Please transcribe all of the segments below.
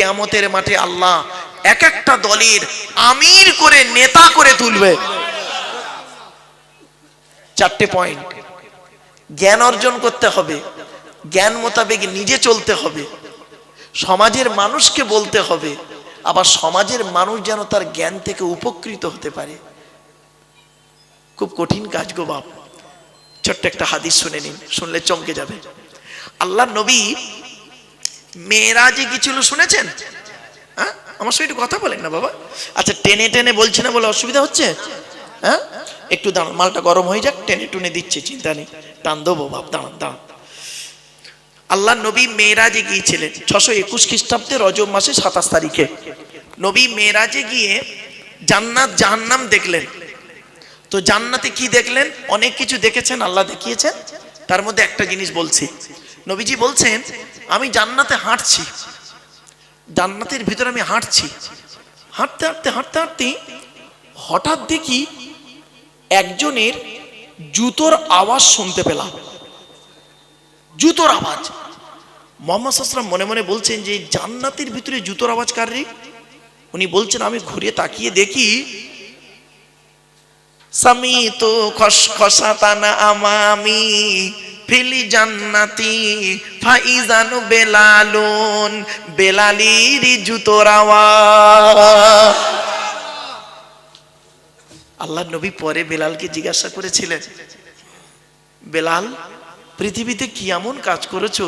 কিয়ামতের মাঠে আল্লাহ এক একটা দলের আমির করে নেতা করে তুলবে। চারটে পয়েন্ট। জ্ঞান অর্জন করতে হবে, জ্ঞান মোতাবেক নিজে চলতে হবে, সমাজের মানুষকে বলতে হবে, আবার সমাজের মানুষ যেন তার জ্ঞান থেকে উপকৃত হতে পারে। খুব কঠিন কাজ গো বাপ। ছোট্ট একটা হাদিস শুনে নিন, শুনলে চমকে যাবে। আল্লাহ নবী মেরাজে গিয়েছিল, শুনেছেন? হ্যাঁ, আমার সঙ্গে একটু কথা বলেন না বাবা। আচ্ছা, টেনে টেনে বলছি না বলে অসুবিধা হচ্ছে? হ্যাঁ, একটু দাঁড়ান, মালটা গরম হয়ে যাক, টেনে টুনে দিচ্ছে, চিন্তা নেই, টান দেবো বাপ, দাঁড়ান দাঁড়ান। আল্লাহ নবী মেরাজে গিয়েছিলেন 621 খ্রিস্টাব্দে রজব মাসে 27 তারিখে। নবী মেরাজে গিয়ে জান্নাত জাহান্নাম দেখলেন। তো জান্নাতে কি দেখলেন? অনেক কিছু দেখেছেন, আল্লাহ দেখিয়েছেন। তার মধ্যে একটা জিনিস বলছি। নবীজি বলছেন, আমি জান্নাতে হাঁটছি, জান্নাতের ভিতরে আমি হাঁটছি, হাঁটতে হাঁটতে হাঁটতে হাঁটতে হঠাৎ দেখি একজনের জুতোর আওয়াজ শুনতে পেলাম, জুতোর আওয়াজ। মুহাম্মদ সাল্লাল্লাহু আলাইহি ওয়াসাল্লাম মনে মনে বলছেন যে জান্নাতের ভিতরে জুতোর আওয়াজ কার রে? উনি বলছেন, আমি ঘুরে তাকিয়ে দেখি সামিতু খসখসাতানা আমামি ফিলি জান্নাতি ফাইজানু বেলালুন, বেলালির জুতোর আওয়াজ। আল্লাহ নবী পরে বেলালকে জিজ্ঞাসা করেছিলেন, বেলাল, পৃথিবীতে কি এমন কাজ করেছো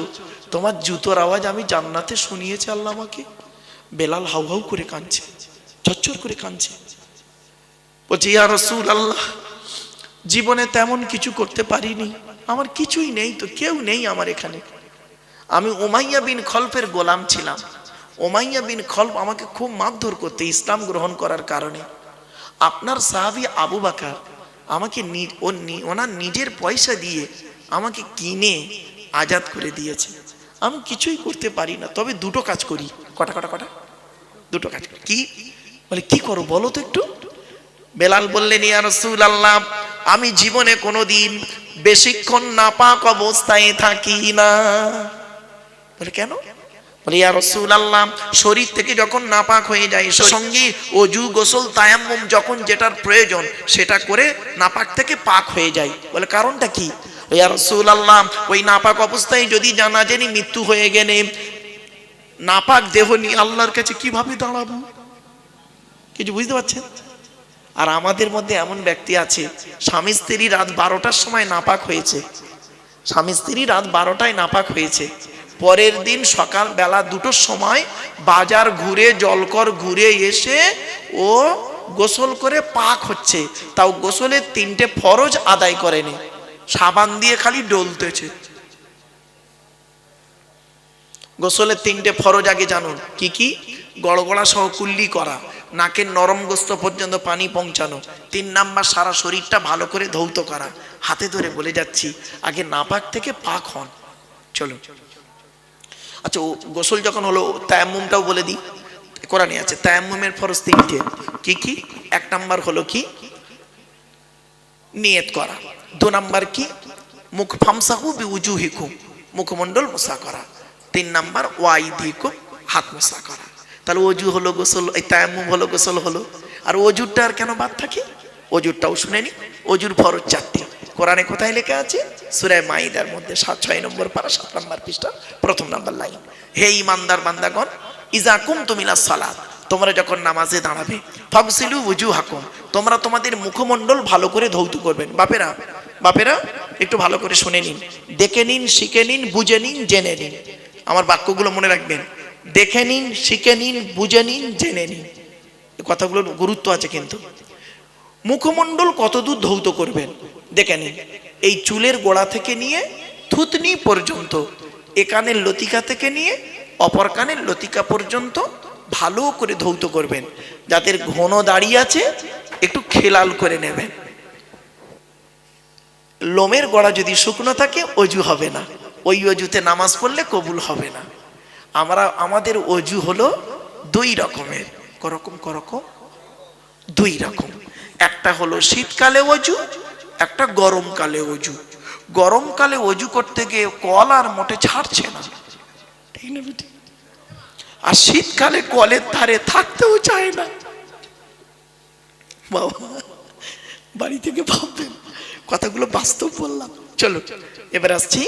তোমার জুতোর আওয়াজ আমি জান্নাতে শুনিয়েছি আল্লাহ আমাকে? বেলাল হাউ হাউ করে কাঁদছে, ঝরঝর করে কাঁদছে। বলছি, ইয়া রাসূলুল্লাহ, জীবনে তেমন কিছু করতে পারিনি, আমার কিছুই নেই, তো কেউ নেই আমার এখানে। আমি উমাইয়া বিন খলফের গোলাম ছিলাম। উমাইয়া বিন খলফ আমাকে খুব মারধর করতে ইসলাম গ্রহণ করার কারণে। আপনার সাহাবী আবু বকর আমাকে ওনার নিজের পয়সা দিয়ে আমাকে কিনে আজাদ করে দিয়েছে। আমি কিছুই করতে পারি না, তবে দুটো কাজ করি। কটা কটা কটা? দুটো কাজ করি। কি? বলে, কি করো বলো তো একটু। বেলাল বললেন, ইয়া রাসূলুল্লাহ, আমি জীবনে কোনোদিন বেশিক্ষণ নাপাক অবস্থায় থাকি না। বলে, কেন? বলে, ইয়া রাসূলুল্লাহ, শরীর থেকে যখন নাপাক হয়ে যায়, সঙ্গে ওযু গোসল তায়াম্মুম যখন যেটার প্রয়োজন সেটা করে নাপাক থেকে পাক হয়ে যায়। বলে, কারণটা কি? ইয়া রাসূলুল্লাহ, ওই নাপাক অবস্থায় যদি জানাজানি মৃত্যু হয়ে গেলে নাপাক দেহ নিয়ে আল্লাহর কাছে কিভাবে দাঁড়াবো? কিছু বুঝতে পারছেন? আর আমাদের মধ্যে এমন ব্যক্তি আছে, স্বামী স্ত্রী রাত 12টার সময় নাপাক হয়েছে, স্বামী স্ত্রী রাত 12টায় নাপাক হয়েছে, পরের দিন সকাল বেলা 2টোর সময় বাজার ঘুরে জলকর ঘুরে এসে ও গোসল করে পাক হচ্ছে, তাও গোসলের 3টে ফরজ আদায় করেনি, সাবান দিয়ে খালি ডলতেছে। গোসলের 3টে ফরজ আগে জানুন কি কি? গড়গড়া সহ কুল্লি করা, নাকের নরম গোস্ত পর্যন্ত পানি পৌঁছানো, 3 নাম্বার সারা শরীরটা ভালো করে ধৌত করা। হাতে ধরে বলে যাচ্ছি, আগে নাপাক থেকে পাক হন। চলো, আচ্ছা, গোসল যখন হলো তায়াম্মুমটাও বলে দিই, কোরআনে আছে তায়াম্মুমের ফরজ 3টে। কি কি? 1 নাম্বার হলো কি? নিয়ত করা। 2 নাম্বার কি? মুখ ফামসাহু বিউজুহিকুম, মুখমণ্ডল মোসা করা। 3 নাম্বার ওয়াইদিকুম, হাত মোসা করা। তাহলে ওযু হলো গোসল, এই তায়াম্মুম হলো গোসল হলো। আর ওযুরটা আর কেন বাদ থাকে? ওযুরটাও শুনে নি। ওযুর ফরজ 4টে। কোরআনে কোথায় লেখা আছে? সূরা মাইদার মধ্যে 6 নম্বর পারা 7 নম্বর পৃষ্ঠা 1ম নাম্বার লাইন। হে ঈমানদার বান্দাগণ, ইযা কুমতুম ইলাস সালাত, তোমরা যখন নামাজে দাঁড়াবে, ফাগসিলু ওযুহাকুম, তোমরা তোমাদের মুখমণ্ডল ভালো করে ধৌত করবেন। বাপেরা, বাপেরা একটু ভালো করে শুনে নিন, দেখে নিন, শিখে নিন, বুঝে নিন, জেনে নিন। আমার বাক্যগুলো মনে রাখবেন। দেখে নিন, শিখে নিন, বুঝে নিন, জেনে নিন। এই কথাগুলোর গুরুত্ব আছে কিন্তু। মুখমণ্ডল কতদূর ধৌত করবেন দেখে নিন। এই চুলের গোড়া থেকে নিয়ে থুতনি পর্যন্ত, এ কানের লতিকা থেকে নিয়ে অপর কানের লতিকা পর্যন্ত ভালো করে ধৌত করবেন। যাদের ঘন দাড়ি আছে একটু খেলাল করে নেবেন। লোমের গোড়া যদি শুকনো থাকে অজু হবে না, ওই অজুতে নামাজ পড়লে কবুল হবে না। আমাদের অজু হলো 2 রকমের। করকম 2 রকম। একটা হলো শীতকালে অজু, একটা গরমকালে অজু। গরমকালে অজু করতে গিয়ে কল আর মোটে ছাড়ছে না, ঠিক না বেটি? আর শীতকালে কলের ধারে থাকতেও চায় না। বাবা বাড়ি থেকে ভাববেন, কথাগুলো বাস্তব বললাম। চলো এবার আসছি,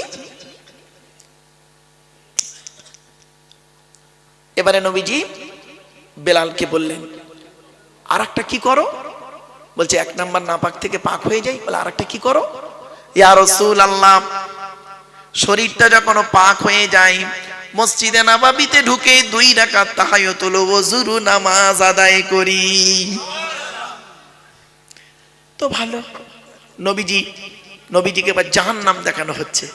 এবারে নবীজি বেলালকে বললেন আর একটা কি করো, বলছে এক নাম্বার নাপাক থেকে পাক হয়ে যাই, বলে আর একটা কি করো, ইয়া রাসূলুল্লাহ শরীরটা যখন পাক হয়ে যায় মসজিদে নববীতে ঢুকে 2 রাকাত তাহাজ্জুদুল ওযুর নামাজ আদায় করি। তো ভালো, নবীজিকে এবার জাহান্নাম দেখানো হচ্ছে,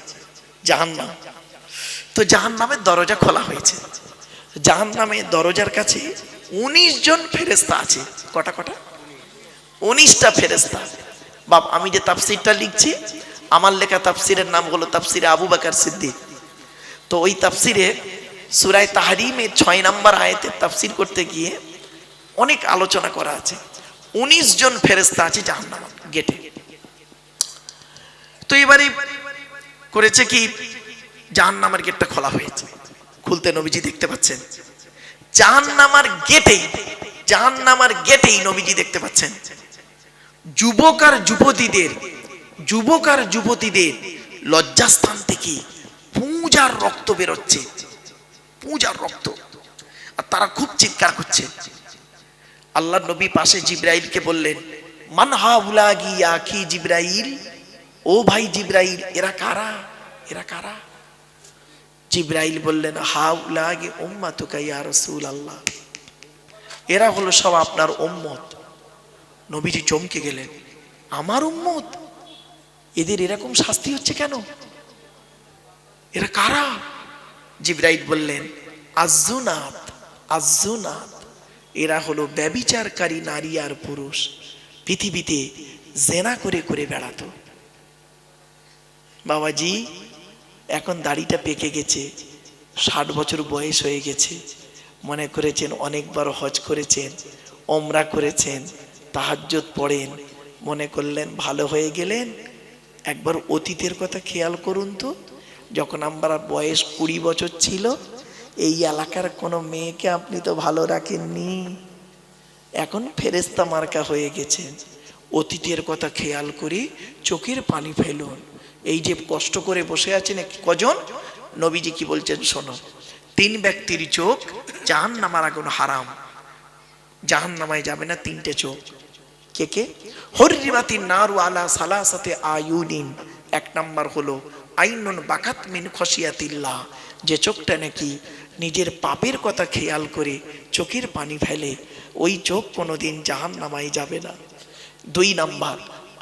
জাহান্নাম। তো জাহান্নামের দরজা খোলা হয়েছে, জাহান্নামের দরজার কাছে 19 জন ফেরেশতা আছে। কটা? 19টা ফেরেশতা। বাপ আমি যে তাফসীরটা লিখছি, আমার লেখা তাফসীরের নাম হলো তাফসীরে আবু বকর সিদ্দিক। তো ওই তাফসীরে সূরা তাহরীমের 6 নম্বর আয়াতের তাফসীর করতে গিয়ে অনেক আলোচনা করা আছে। 19 জন ফেরেশতা আছে জাহান্নামের গেটে। তো এবারে করেছে কি, জাহান্নামের গেটটা খোলা হয়েছে, খুলতে নবীজি দেখতে পাচ্ছেন জাহান্নামের গেটেই নবীজি দেখতে পাচ্ছেন যুবক আর যুবতীদের লজ্জাস্থান থেকে পূজার রক্ত বেরোচ্ছে, পূজার রক্ত, আর তারা খুব চিৎকার করছে। আল্লাহ নবী পাশে জিবরাইলকে বললেন, মান হাউলাগি ইয়া আখি জিবরাইল, ও ভাই জিবরাইল এরা কারা? জিবরাইল বললেন, হাউলাগি উম্মাতুকা ইয়া রাসূলুল্লাহ, এরা হলো সব আপনার উম্মত। নবীজি চমকে গেলেন, আমার উম্মত, এদের এরকম শাস্তি হচ্ছে কেন, এরা কারা? জিবরাইল বললেন, আযুনাত, এরা হলো ব্যভিচারকারী নারী আর পুরুষ, পৃথিবীতে জেনা করে বেড়াতো। বাবাজি এখন দাড়িটা পেকে গেছে, 60 বছর বয়স হয়ে গেছে, মনে করেছেন অনেকবার হজ করেছেন, ওমরা করেছেন, তাহাজ্জুদ পড়েন, মনে করলেন ভালো হয়ে গেলেন। একবার অতীতের কথা খেয়াল করুন তো, যখন আমার বয়স 20 বছর ছিল, এই এলাকার কোনো মেয়েকে আপনি তো ভালো রাখেননি, এখন ফেরেশতা মার্কা হয়ে গেছেন। অতীতের কথা খেয়াল করে চোখের পানি ফেলুন। এই যে কষ্ট করে বসে আছেন কজন, নবীজি কি বলছেন শোনো, 3 ব্যক্তির চোখ জাহান্নামের আগুন হারাম, জাহান্নামায় যাবে না 3টে চোখ। কে? হুররিমাতিন নারু আলা সালাসাতি আয়ুনিন। 1 নাম্বার হলো আইনুন বাকাত মিন খশিয়াতিল্লাহ, যে চোখটা নাকি নিজের পাপের কথা খেয়াল করে চোখের পানি ফেলে, ওই চোখ কোনোদিন জাহান্নামায় যাবে না। 2 নাম্বার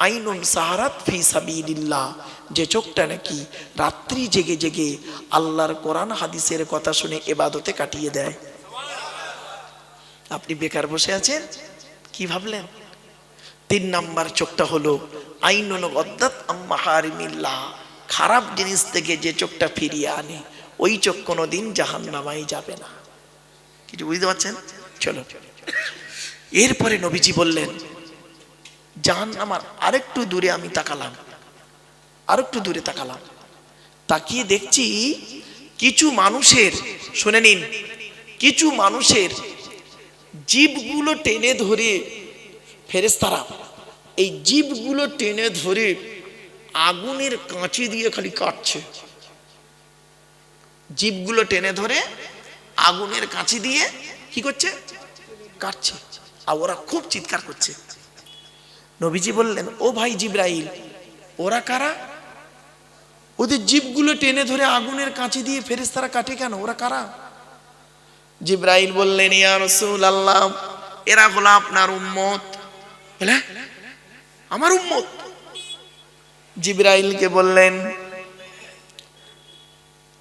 আইনুন সাহারাত ফি সাবিলিল্লাহ, যে চোখটা নাকি রাত্রি জেগে আল্লাহর কোরআন হাদিসের কথা শুনে ইবাদতে কাটিয়ে দেয়। আপনি বেকার বসে আছেন, কি ভাবলেন? 3 নাম্বার চোখটা হলো আইনুন গদ্দাত আম্মাহারিমিল্লাহ, খারাপ জিনিস থেকে যে চোখটা ফিরিয়ে আনে, ওই চোখ কোনোদিন জাহান্নামায় যাবে না। কিছু বুঝতে পারছেন? চলো এরপরে নবীজি বললেন, জাহান্নামের আরেকটু দূরে আমি তাকালাম, তাকিয়ে দেখছি কিছু মানুষের, শুনে নিন, কিছু মানুষের জিভগুলো টেনে ধরে ফেরেশতারা এই জিভগুলো টেনে ধরে আগুনের কাঁচি দিয়ে খালি কাটছে, জিভগুলো টেনে ধরে আগুনের কাঁচি দিয়ে কি করছে, কাটছে, আর ওরা খুব চিৎকার করছে। নবীজি বললেন, ও ভাই জিবরাইল, ওরা কারা? ওদের জিভগুলো টেনে ধরে আগুনের কাঁচি দিয়ে ফেরেশতারা কাটে কেন, ওরা কারা? জিবরাইল বললেন, ইয়া রাসূলুল্লাহ, এরা হলো আপনার উম্মত। বলে আমার উম্মত? জিবরাইলকে বললেন,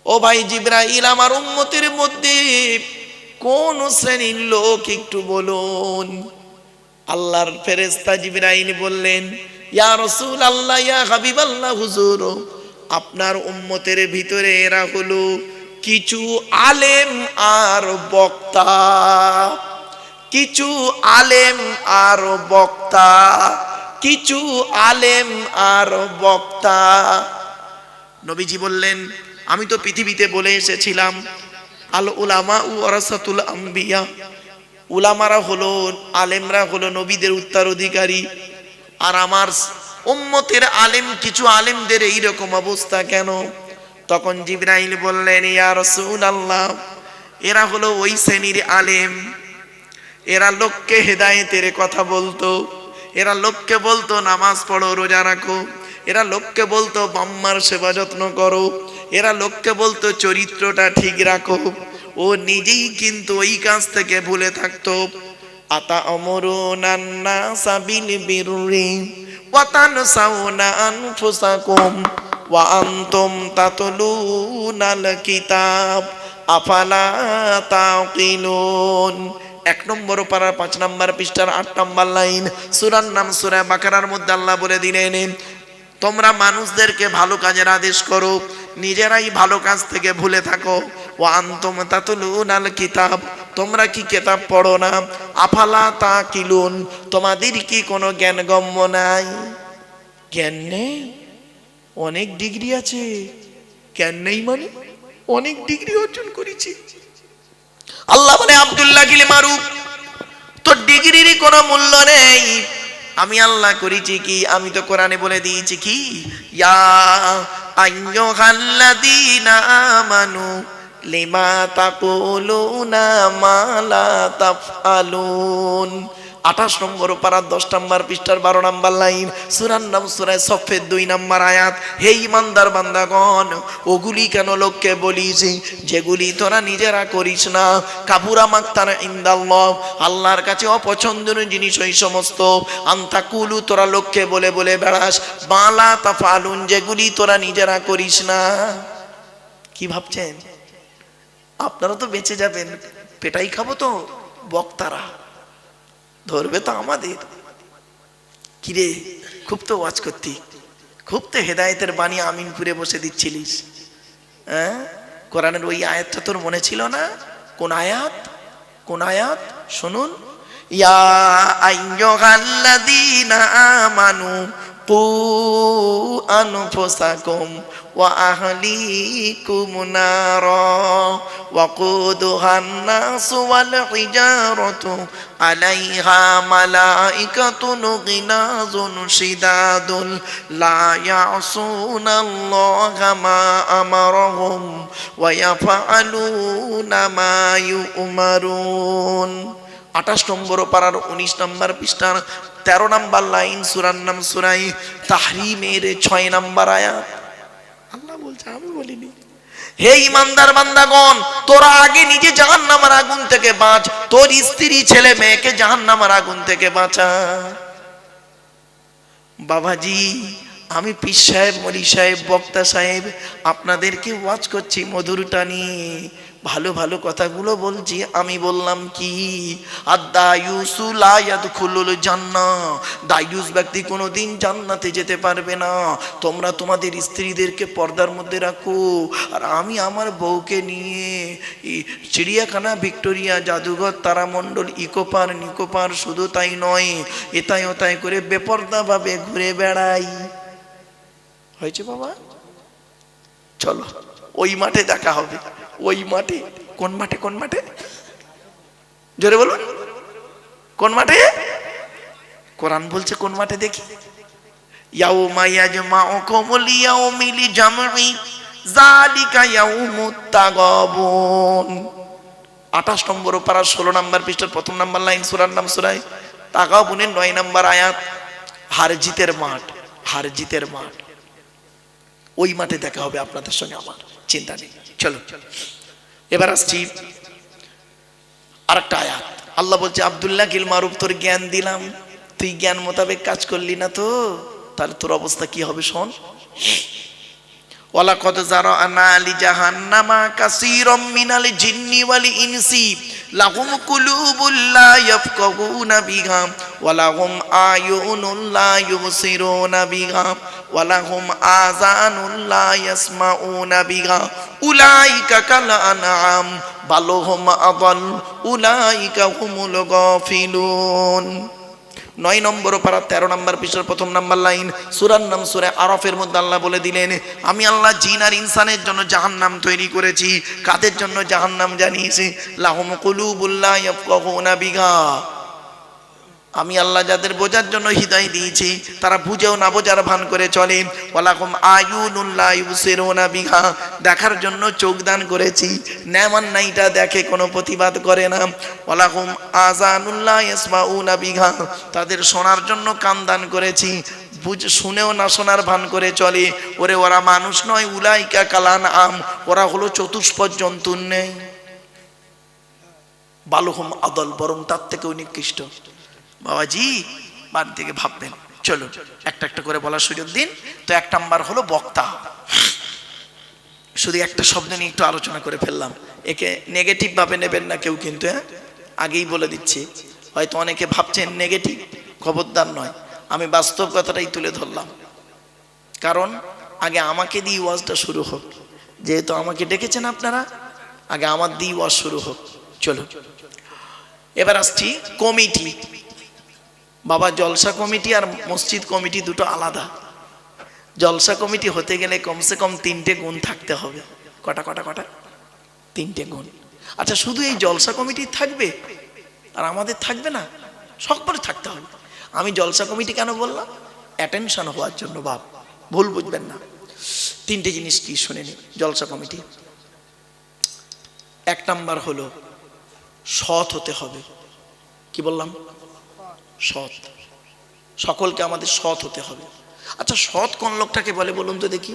ও ভাই জিবরাইল, আমার উম্মতের মধ্যে কোন শ্রেণীর লোক একটু বলুন। আল্লাহর ফেরেশতা জিবরাইল বললেন, ইয়া রাসূলুল্লাহ, ইয়া হাবিবাল্লাহ, হুজুর, আপনার উম্মতের ভিতরে এরা হলো কিছু আলেম আর বক্তা, কিছু আলেম আর বক্তা, কিছু আলেম আর বক্তা। নবীজি বললেন, আমি তো পৃথিবীতে বলে এসেছিলাম আল উলামা ওয়ারাসাতুল আম্বিয়া, উলামারা হলো, আলেমরা হলো নবীদের উত্তরাধিকারী। আর আমার উম্মতের আলেম, কিছু আলেমদের এইরকম অবস্থা কেন? তখন জিবরাইল বললেন, ইয়া রাসূলুল্লাহ, এরা হলো ওই শ্রেণীর আলেম, এরা লোককে হেদায়েতের কথা বলতো, এরা লোককে বলতো নামাজ পড়ো, রোজা রাখো, এরা লোককে বলতো বাম্মার সেবা যত্ন করো, এরা লোককে বলতো চরিত্রটা ঠিক রাখো। ও নিজেই কিন্তু ওই কাজ থেকে ভুলে থাকতো। আতা আমরুনান নাসা বিল বিররি ওয়া তানসাউনা আনফুসাকুম ওয়া আনতুম তাতলুনাল কিতাব আফালা তাকিলুন। 1 নম্বর পারার 5 নম্বর পৃষ্ঠার 8 নম্বর লাইন, সূরার নাম সূরা বাকারার মধ্যে আল্লাহ বলে দিলেন, তোমরা মানুষদেরকে ভালো কাজের আদেশ করো, নিজেরাই ভালো কাজ থেকে ভুলে থাকো। ওয়া আনতুম তাতলুনাল কিতাব, তোমরা কি কিতাব পড়ো না? আফালা তাকিলুন, তোমাদের কি কোনো জ্ঞান গম্য নাই? জ্ঞান নেই? অনেক ডিগ্রি আছে, জ্ঞান নেই মানে অনেক ডিগ্রি অর্জন করেছি। আল্লাহ বলে, আব্দুল্লাহ গিল মারুফ, তোর ডিগ্রির কোনো মূল্য নেই। আমি আল্লাহ করেছি কি? আমি তো কোরআনে বলে দিয়েছি কি, ইয়া আইয়ুহাল্লাযীনা আমানু লিমা তাকুলুনা মা লা তাফআলুন। 28 নম্বর পারা 10 নম্বর পৃষ্ঠার 12 নম্বর লাইন, সূরার নাম সূরা সফের 2 নম্বর আয়াত। হে ঈমানদার বান্দাগণ, ওগুলি কেন লোককে বলিস যেগুলি তোরা নিজেরা করিস না? কাবুরা মাকতান ইনদাল্লাহ, আল্লাহর কাছে অপছন্দনীয় জিনিস ওই সমস্ত। আনতাকুলু, তোরা লোককে বলে বলে বেড়াস, মালা তাফআলুন, যেগুলি তোরা নিজেরা করিস না। কি ভাবছেন আপনারা তো বেঁচে যাবেন, পেটাই খাবো তো? বক্তারা ধরবে তো আমাদের। কিরে, খুব তো ওয়াজ করতি, খুব তো হেদায়েতের বাণী আমিনপুরে বসে দিচ্ছিলিস, হ্যাঁ? কোরআনের ওই আয়াতটা তোর মনে ছিল না? কোন আয়াত? কোন আয়াত শুনুন, ইয়া আইয়ুহাল্লাযীনা আমানু কু আনফুসাকুম ওয়া আহলিকুম নারা ওয়াকুদুহান নাসু ওয়াল হিজারাতু আলাইহা মালাইকাতুন গিলাযুন শিদাদুন লা ইয়াসুনাল্লাহা মা আমারহুম ওয়া ইয়াফআলুনা মা ইউমারুন। 28 নম্বর পারার 19 নম্বর পৃষ্ঠার 13 নম্বর লাইন, সূরার নাম সূরা তাহরিমের 6 নম্বর আয়াত। আল্লাহ বলছে, আমি বলিনি। হে ঈমানদার বান্দাগণ, তোরা আগে নিজে জাহান্নামের আগুন থেকে বাঁচ, তোর স্ত্রী ছেলে মেয়েকে জাহান্নামের আগুন থেকে বাঁচা। বাবাজি, আমি পীর সাহেব, মলি সাহেব, বক্তা সাহেব আপনাদেরকে ওয়াজ করছি মধুর টানি, ভালো ভালো কথাগুলো বলছি। আমি বললাম কি, আদ-দায়ুসু লা ইয়াদখুলুল জান্নাহ, দায়ুস ব্যক্তি কোনোদিন জান্নাতে যেতে পারবে না। তোমরা তোমাদের স্ত্রীদেরকে পর্দার মধ্যে রাখো, আর আমি আমার বউকে নিয়ে চিড়িয়াখানা, ভিক্টোরিয়া, জাদুঘর, তারামণ্ডল, ইকোপার, নিকোপার, শুধু তাই নয়, এতায় ওতায় করে বেপর্দাভাবে ঘুরে বেড়াই। হয়েছে বাবা? চলো ওই মাঠে দেখা হবে। ওই মাঠে? কোন মাঠে? কোন মাঠে? জোরে বলুন, কোন মাঠে? কোরআন বলছে কোন মাঠে দেখি, ইয়াউমা ইয়াজমাউকুম লিয়াউমিল জামঈ যালিকা ইয়াউমুত তাগাবুন। 28 নম্বর পারা 16 নম্বর পৃষ্ঠার 1 নম্বর লাইন, সূরার নাম সূরা তাগাবুনের 9 নম্বর আয়াত। হার জিতের মাঠ, হার জিতের মাঠ। ওই মাঠে দেখা হবে আপনাদের সঙ্গে আমার, চিন্তা নেই। চলো এবার আসছি আরেকটা আয়াত। আল্লাহ বলছে, আব্দুল্লাহ গিল মারুফ, তোর জ্ঞান দিলাম, তুই জ্ঞান মোতাবেক কাজ করলি না তো, তাহলে তোর অবস্থা কি হবে শোন। ওয়ালাকাদ যারানা লিজাহান্নামা কাসীরাম মিনাল জিন্নি ওয়াল ইনসি লাহুম কুলুবুল লা ইয়াফকাহুনা বিহা ওয়া লাহুম আয়ুনুন লা ইউবসিরুনা বিহা ওয়া লাহুম আযানুন লা ইয়াসমাউনা বিহা উলাইকা কাল আনআম বাল হুম আযাল উলাইকা হুমুল গাফিলুন। 9 নম্বর পারা 13 নম্বর পৃষ্ঠার 1 নম্বর লাইন, সূরার নাম সূরা আরাফের মধ্যে আল্লাহ বলে দিলেন, আমি আল্লাহ জিন আর ইনসানের জন্য জাহান্নাম তৈরি করেছি। কাদের জন্য জাহান্নাম জানিয়েছি? লাহুম কুলুবুল লা ইয়াফকাহুনা বিহা, আমি আল্লাহ যাদের বোঝার জন্য হৃদয় দিয়েছি তারা বুঝেও না বোঝার ভান করে চলে। ওয়ালাকুম আয়ুনুন লা ইউসিরুনা বিহা, দেখার জন্য চোখ দান করেছি, নেমান নাইটা দেখে কোনো প্রতিবাদ করে না। ওয়ালাকুম আযানুন লা ইয়াসমাউনা বিহা, তাদের শোনার জন্য কান দান করেছি, শুনেও না শোনার ভান করে চলে। ওরে ওরা মানুষ নয়, উলাইকা কালান আম, ওরা হলো চতুষ্পদ জন্তুর নেই। বালুহুম আদল, বরং তার থেকেও নিকৃষ্ট। বাবাজি বাড়ি থেকে ভাববেন, চলো একটা একটা করে বলার সুযোগ দিন। তো 1 নাম্বার হলো বক্তা। শুধু একটা শব্দ নিয়ে একটু আলোচনা করে ফেললাম, একে নেগেটিভ ভাবে নেবেন না কেউ কিন্তু, হ্যাঁ আগেই বলে দিচ্ছি। হয়তো অনেকে ভাবছেন নেগেটিভ, খবরদার নয়, আমি বাস্তব কথাটাই তুলে ধরলাম। কারণ আগে আমাকে দিয়ে ওয়াজটা শুরু হোক, যেহেতু আমাকে ডেকেছেন আপনারা, আগে আমার দিয়ে ওয়াজ শুরু হোক। চলো এবার আসছি কমিটি। বাবা জলসা কমিটি আর মসজিদ কমিটি দুটো আলাদা। জলসা কমিটি হতে গেলে কমসে কম 3টে গুণ থাকতে হবে। কটা কটা কটা? 3টে গুণ। আচ্ছা, শুধু এই জলসা কমিটি থাকবে আর আমাদের থাকবে না? সকলে থাকতে হবে। আমি জলসা কমিটি কেন বললাম? অ্যাটেনশন হওয়ার জন্য, বাপ ভুল বুঝবেন না। 3টে জিনিস কি শুনে নিন জলসা কমিটি। 1 নাম্বার হলো সৎ হতে হবে। কি বললাম? সৎ। সকলকে আমাদের সৎ হতে হবে। আচ্ছা, সৎ কোন লোকটাকে বলে বলুন তো দেখি?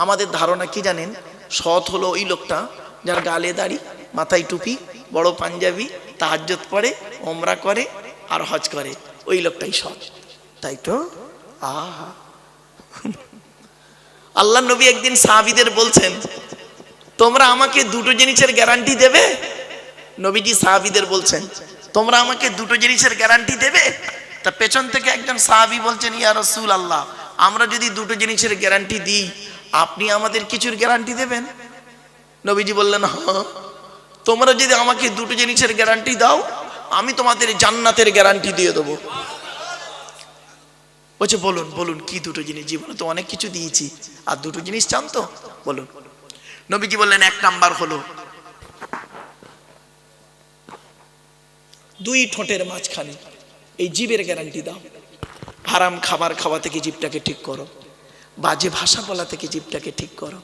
আমাদের ধারণা কি জানেন? সৎ হলো ওই লোকটা যার গালে দাড়ি, মাথায় টুপি, বড় পাঞ্জাবি, তাহাজ্জুদ পড়ে, ওমরা করে আর হজ করে, ওই লোকটাই সৎ, তাই তো? আহা, আল্লাহ নবী একদিন সাহাবীদের বলছেন, তোমরা আমাকে 2টো জিনিসের গ্যারান্টি দেবে? নবীজি সাহাবীদের বলছেন, তোমরা আমাকে 2টো জিনিসের গ্যারান্টি দেবে? তা পেছন থেকে একজন সাহাবী বলছেন, ইয়া রাসূলুল্লাহ, আমরা যদি 2টো জিনিসের গ্যারান্টি দিই, আপনি আমাদের কিছুর গ্যারান্টি দেবেন? নবীজি বললেন, হ্যাঁ, তোমরা যদি আমাকে 2টো জিনিসের গ্যারান্টি দাও, আমি তোমাদের জান্নাতের গ্যারান্টি দিয়ে দেবো। বলছে, বলুন বলুন কি 2টো জিনিস? জীবনে তো অনেক কিছু দিয়েছি, আর 2টো জিনিস চান তো বলুন। নবীজি বললেন, 1 নাম্বার হলো 2 ঠোঁটের মাঝখানে এই জিভের গ্যারান্টি দাও। হারাম খাবার খাওয়া থেকে জিভটাকে ঠিক করো, বাজে ভাষা বলা থেকে জিভটাকে ঠিক করো,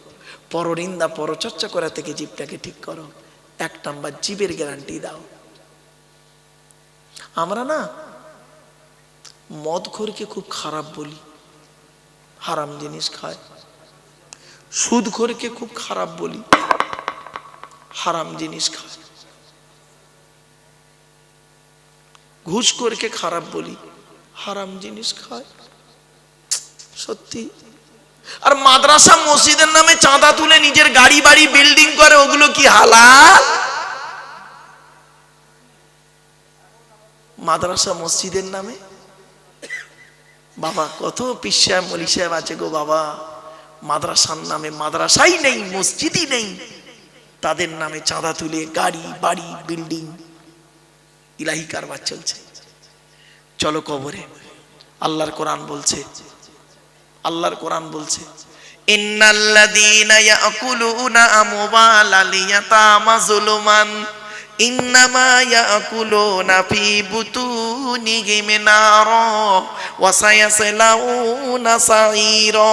পরনিন্দা পরচর্চা করা থেকে জিভটাকে ঠিক করো। 1 নাম্বার জিভের গ্যারান্টি দাও। আমরা না মদখোরকে খুব খারাপ বলি, হারাম জিনিস খায়। সুদখোরকে খুব খারাপ বলি, হারাম জিনিস খায়। ঘুষখোরকে খারাপ বলি, হারাম জিনিস খায়। সত্যি। আর মাদ্রাসা মসজিদের নামে চাঁদা তুলে নিজের গাড়ি বাড়ি বিল্ডিং করে, ওগুলো কি হালাল? মাদ্রাসা মসজিদের নামে বাবা কত পীর সাহেব মলি সাহেব আছে গো বাবা, মাদ্রাসার নামে মাদ্রাসাই নেই, মসজিদই নেই, তাদের নামে চাঁদা তুলে গাড়ি বাড়ি বিল্ডিং, ইলাহি কারবার চলছে। চলো কবরে। আল্লাহর কোরআন বলছে, আল্লাহর কোরআন বলছে, ইন্নাল্লাযীনা ইয়াকুলুনা আমওয়ালাল ইয়াতামা যুলমান ইন্নামা ইয়াকুলুনা ফি বুতুনিহিম নারা ওয়া সায়াসলাউনা সাঈরা।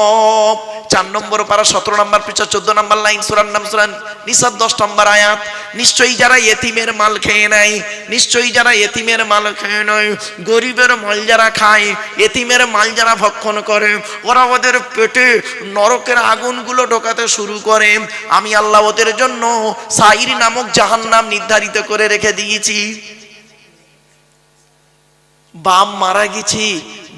4 নম্বর পারা 17 নম্বর পৃষ্ঠা 14 নম্বর লাইন, সূরার নাম সূরা নিসা 10 নম্বর আয়াত। নিশ্চয়ই যারা ইতিমের মাল খেয়ে নেয়, নিশ্চয়ই যারা ইতিমের মাল খেয়ে নেয়, গরিবের মাল যারা খায়, ইতিমের মাল যারা ভক্ষণ করে, ওরা ওদের পেটে নরকের আগুনগুলো ঢোকাতে শুরু করে। আমি আল্লাহ ওদের জন্য সাঈর নামক জাহান্নাম নির্ধারিত করে রেখে দিয়েছি। বাপ মারা গেছে,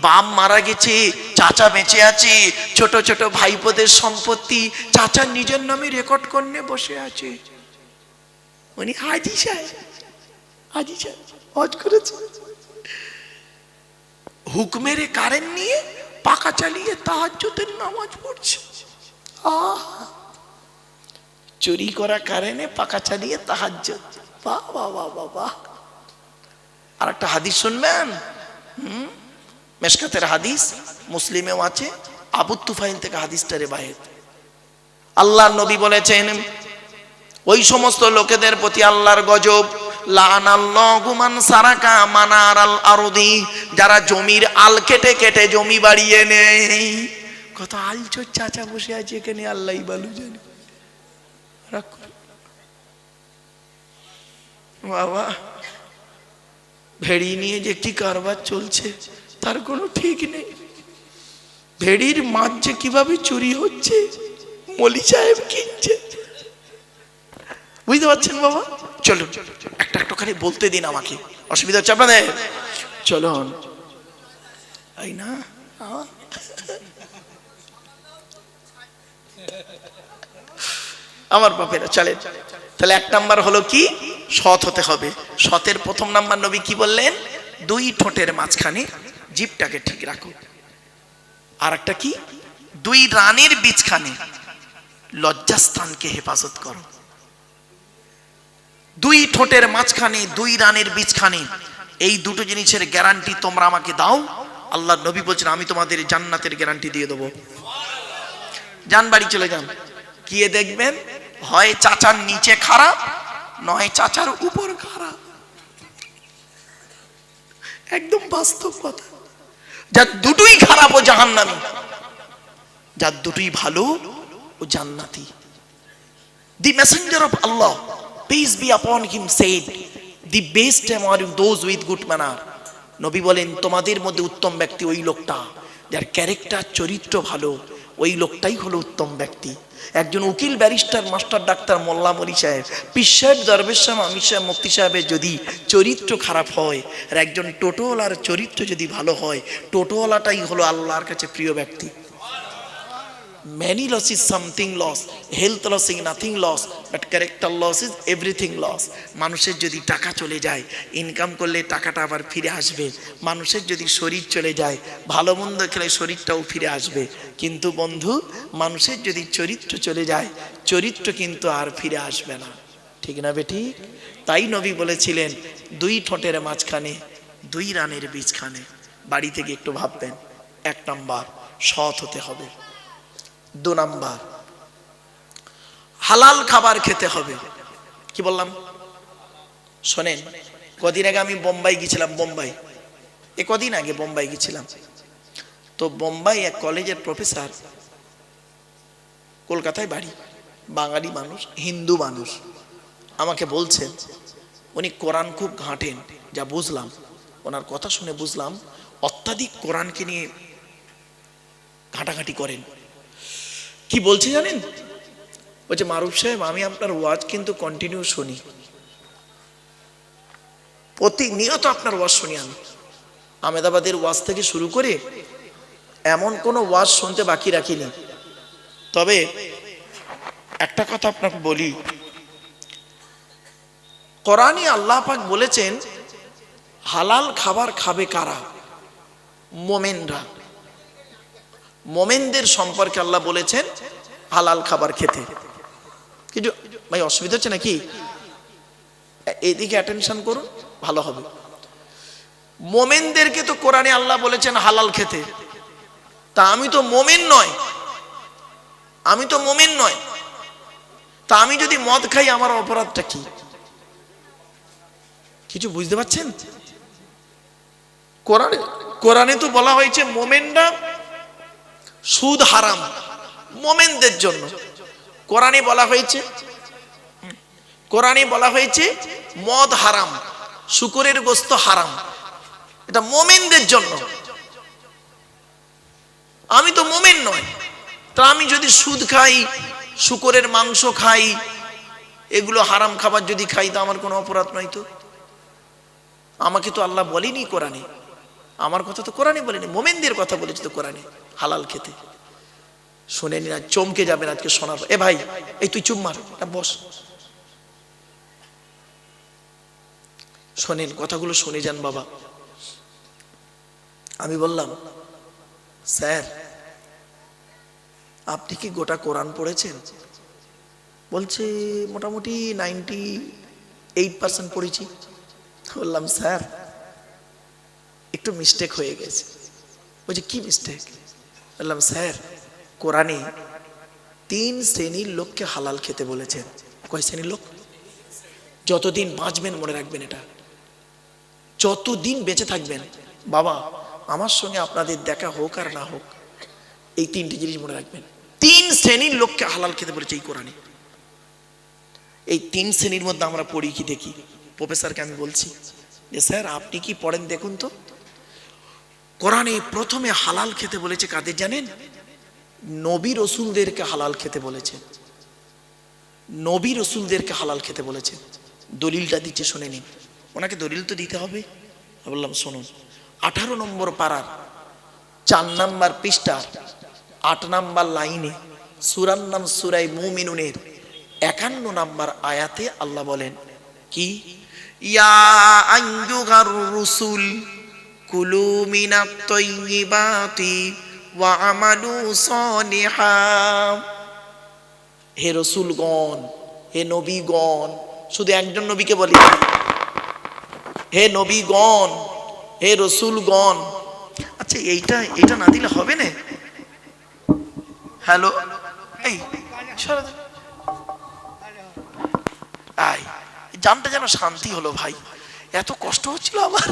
বাপ মারা গেছে, চাচা বেঁচে আছে, ছোট ছোট ভাইপোদের সম্পত্তি চাচা নিজের নামে রেকর্ড করে বসে আছে। উনি হাজি সাহেব, হাজি সাহেব হজ করেছে, হুকমের কারেন্ট নিয়ে পাকা চালিয়ে তাহাজ্জুদের নামাজ পড়ছে। চুরি করা কারেন্টে পাকা চালিয়ে তাহাজ্জুদ, বাহ বাহ বাহ বাহ। আর একটা হাদিস শুনবেন, মেশকাতের হাদিস, মুসলিমেও আছে, আবু তুফাইল থেকে হাদিসটা রিওয়ায়াত। আল্লাহর নবী বলেছেন ওই সমস্ত লোকেদের প্রতি আল্লাহর গজব, লানাল্লাহু মান সারাকা মানারাল আরদি, যারা জমির আল কেটে কেটে জমি বাড়িয়ে নেয়। কত আলচোর চাচা বসে আছে এখানে, আল্লাহই ভালো জানে। বাবা, ভেড়ি নিয়ে যে কি কারবার চলছে তার কোনো ঠিক নেই। ভেড়ির মাছ যে কিভাবে চুরি হচ্ছে মলি সাহেব কিনছে, বুঝতে পারছেন বাবা? চলুন একটা একটা করে বলতে দিন আমাকে, অসুবিধা হচ্ছে আপনাদের? চলুন, তাই না? আমার বাপেরা চলেন। তাহলে এক নাম্বার হলো কি? সৎ হতে হবে। সতের প্রথম নাম্বার নবী কি বললেন? দুই ঠোঁটের মাঝখানে জিভটাকে ঠিক রাখো। আর একটা কি? দুই রানের বীজখানে লজ্জাস্থানকে হেফাজত করো। দুই ঠোঁটের মাঝখানে, দুই রানের বীজখানে, এই দুটো জিনিসের গ্যারান্টি তোমরা আমাকে দাও। আল্লাহ নবী বলছেন আমি তোমাদের জান্নাতের গ্যারান্টি দিয়ে দেবো। যান বাড়ি চলে যান, গিয়ে দেখবেন হয় চাচার নিচে খারাপ, নয় চাচার উপর খারাপ। একদম বাস্তব কথা। যার দুটোই খারাপ ও জাহান্নামী, যার দুটোই ভালো ও জান্নাতি। The messenger of Allah, peace be upon him, said, the best among those with good manner. নবী বলেন তোমাদের মধ্যে উত্তম ব্যক্তি ওই লোকটা যার ক্যারেক্টার, চরিত্র ভালো, ওই লোকটাই হলো উত্তম ব্যক্তি। একজন উকিল, ব্যারিস্টার, মাস্টার, ডাক্তার, মোল্লা, মলি সাহেব, পীর সাহেব, দরবেশ সাহেব, আমির সাহেব, মুফতি সাহেবের যদি চরিত্র খারাপ হয়, আর একজন টোটোওয়ালার চরিত্র যদি ভালো হয়, টোটোওয়ালাটাই হলো আল্লাহর কাছে প্রিয় ব্যক্তি। Many loss is something loss, health loss is nothing loss, but character loss is everything loss. মানুষের যদি টাকা চলে যায়, ইনকাম করলে টাকাটা আবার ফিরে আসবে। মানুষের যদি শরীর চলে যায়, ভালো মন্দ খেলে শরীরটাও ফিরে আসবে। কিন্তু বন্ধু, মানুষের যদি চরিত্র চলে যায়, চরিত্র কিন্তু আর ফিরে আসবে না। ঠিক না বেটি? তাই নবী বলেছিলেন দুই ঠোঁটের মাঝখানে, দুই রানের বীজখানে। বাড়ি থেকে একটু ভাববেন। এক নাম্বার, সৎ হতে হবে। দু নাম্বার, হালাল খাবার খেতে হবে। কি বললাম শোনেন, কদিন আগে আমি বোম্বাই গেছিলাম। কদিন আগে বোম্বাই গেছিলাম। তো বোম্বাই এক কলেজের প্রফেসর, কলকাতায় বাড়ি, বাঙালি মানুষ, হিন্দু মানুষ, আমাকে বলছেন উনি কোরআন খুব ঘাঁটেন। যা বুঝলাম, ওনার কথা শুনে বুঝলাম অত্যাধিক কোরআনকে নিয়ে ঘাঁটাঘাঁটি করেন। কি বলছে জানেন? বলছে মারুফ সাহেব, আমি আপনার ওয়াজ কিন্তু কন্টিনিউ শুনি, প্রতিনিয়ত আপনার ওয়াজ শুনি। আমি আহমেদাবাদের ওয়াজ থেকে শুরু করে এমন কোনো ওয়াজ শুনতে বাকি রাখিনি। তবে একটা কথা আপনাকে বলি, কোরআনে আল্লাহ পাক বলেছেন হালাল খাবার খাবে কারা? মোমেনরা। মোমেনদের সম্পর্কে আল্লাহ বলেছেন হালাল খাবার খেতে। কিন্তু ভাই অসুবিধা হচ্ছে নাকি? এদিকে অ্যাটেনশন করুন, ভালো হবে। মোমেনদেরকে তো কোরআনে আল্লাহ বলেছেন হালাল খেতে। তা আমি তো মোমেন নয়, তা আমি যদি মদ খাই আমার অপরাধটা কি? কিছু বুঝতে পারছেন? কোরআনে তো বলা হয়েছে মোমেনরা, সুদ হারাম মোমেনদের জন্য। কোরআনে বলা হয়েছে মদ হারাম, শুকরের গোশত হারাম, এটা মোমেনদের জন্য। আমি তো মোমেন নয়, তা আমি যদি সুদ খাই, শুকরের মাংস খাই, এগুলো হারাম খাবার যদি খাই, তো আমার কোনো অপরাধ নয়। তো আমাকে তো আল্লাহ বলেনি কোরআনে, আমার কথা তো কোরআনে বলেনি, মোমেনদের কথা বলেছে তো কোরআনে হালাল খেতে। শুনে নিন, চমকে যাবেন আজকে শোনাবো। এ ভাই, এই তুই চুপ মার, বস, শোনেন কথাগুলো, শুনে যান বাবা। আমি বললাম, স্যার আপনি কি গোটা কোরআন পড়েছেন? বলছে মোটামুটি 98% পড়েছি। বললাম স্যার একটু একটু মিস্টেক হয়ে গেছে। বলছে কি মিস্টেক? বললাম স্যার, কোরআনে 3 শ্রেণীর লোককে হালাল খেতে বলেছেন। কয় শ্রেণীর লোক? যতদিন বাঁচবেন মনে রাখবেন, এটা যতদিন বেঁচে থাকবেন বাবা, আমার সঙ্গে আপনাদের দেখা হোক আর না হোক, এই 3টি জিনিস মনে রাখবেন। 3 শ্রেণীর লোককে হালাল খেতে বলেছে এই কোরআনে। এই 3 শ্রেণীর মধ্যে আমরা পড়ি কি দেখি? প্রফেসরকে আমি বলছি যে স্যার আপনি কি পড়েন দেখুন তো। কোরআনে প্রথমে হালাল খেতে বলেছে কাদের জানেন? নবী রসুলদেরকে হালাল খেতে বলেছে। নবী রসুলদেরকে হালাল খেতে বলেছে। দলিলটা দিচ্ছে, শুনে নিন। ওনাকে দলিল তো দিতে হবে। বললাম শুনুন, 18 নম্বর পারার 4 নম্বর পৃষ্ঠা 8 নম্বর লাইনে সূরার নাম সূরা মুমিনুনের 51 নম্বর আয়াতে আল্লাহ বলেন কি? ইয়া আইয়ুহার রুসুল কুলু মিনাত তাইয়্যিবাতি ওয়া আমালু সলিহা। হে রসুলগণ, হে নবীগণ, শুধু একজন নবীকে বলি, হে নবীগণ, হে রসুলগণ। আচ্ছা এইটা না দিলে হবে না? হ্যালো, এই আই জানটা যেন শান্তি হলো ভাই, এত কষ্ট হচ্ছিল আমার।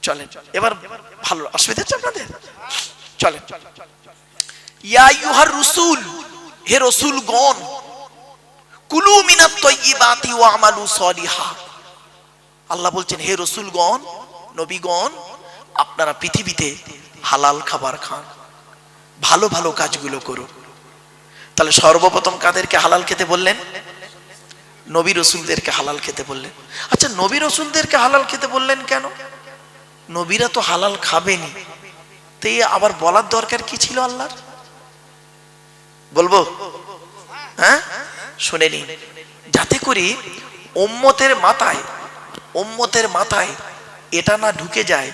চলেন এবার ভালো, অসুবিধা হচ্ছে আপনাদের? চলেন। ইয়া আইয়ুহার রুসুল, হে রসুলগণ, কুলু মিনাত তাইয়্যিবাতি ওয়া আমালু সলিহা। আল্লাহ বলছেন হে রসুলগণ, নবীগণ, আপনারা পৃথিবীতে হালাল খাবার খান, ভালো ভালো কাজগুলো করুন। তাহলে সর্বপ্রথম কাদেরকে হালাল খেতে বললেন? নবী রসুলদেরকে হালাল খেতে বললেন। আচ্ছা, নবী রসুলদেরকে হালাল খেতে বললেন কেন? নবীরা তো হালাল খাবেনি, তো আবার বলার দরকার কি ছিল আল্লাহর? বলবো? হ্যাঁ, শুনে নিন, যাতে করে উম্মতের মাথায় এটা না ঢুকে যায়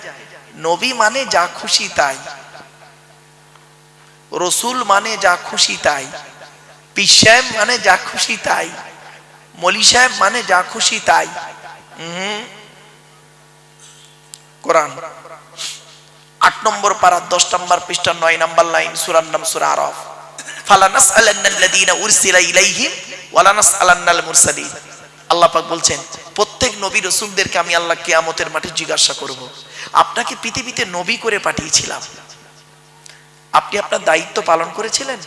নবী মানে যা খুশি তাই, রসুল মানে যা খুশি তাই, পীর সাহেব মানে যা খুশি তাই, মলি সাহেব মানে যা খুশি তাই। কোরআন 8 নম্বর পারা 10 নম্বর পৃষ্ঠা 9 নম্বর লাইন, সূরার নাম সূরা আরাফ। ফালানাসআলান্নাল্লাযীনা উরসিলা ইলাইহিম ওয়ালানাসআলান্নাল মুরসালিন। আল্লাহ পাক বলছেন প্রত্যেক নবী রাসূলদেরকে আমি আল্লাহ কিয়ামতের মাঠে জিজ্ঞাসা করব, আপনাকে পৃথিবীতে নবী করে পাঠিয়েছিলাম, আপনি আপনার দায়িত্ব পালন করেছিলেন?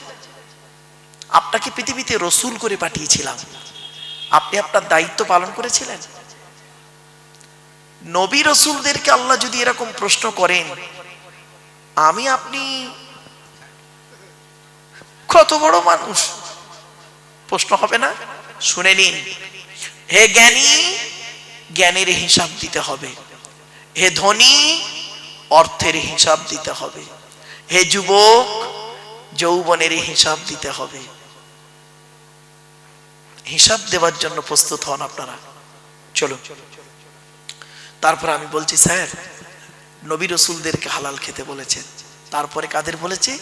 আপনাকে পৃথিবীতে রসুল করে পাঠিয়েছিলাম, আপনি আপনার দায়িত্ব পালন করেছিলেন? নবী রসুলদেরকে আল্লাহ যদি এরকম প্রশ্ন করেন, আমি আপনি কত বড় মানুষ, প্রশ্ন হবে না? শুনে নিন, হে জ্ঞানী, জ্ঞানের হিসাব দিতে হবে। হে ধনী, অর্থের হিসাব দিতে হবে। হে যুবক, যৌবনের হিসাব দিতে হবে। হিসাব দেওয়ার জন্য প্রস্তুত হন আপনারা। চলো, তারপর আমি বলছি স্যার নবী রসুলদেরকে হালাল খেতে বলেছেন, তারপরে কাদের বলেছে?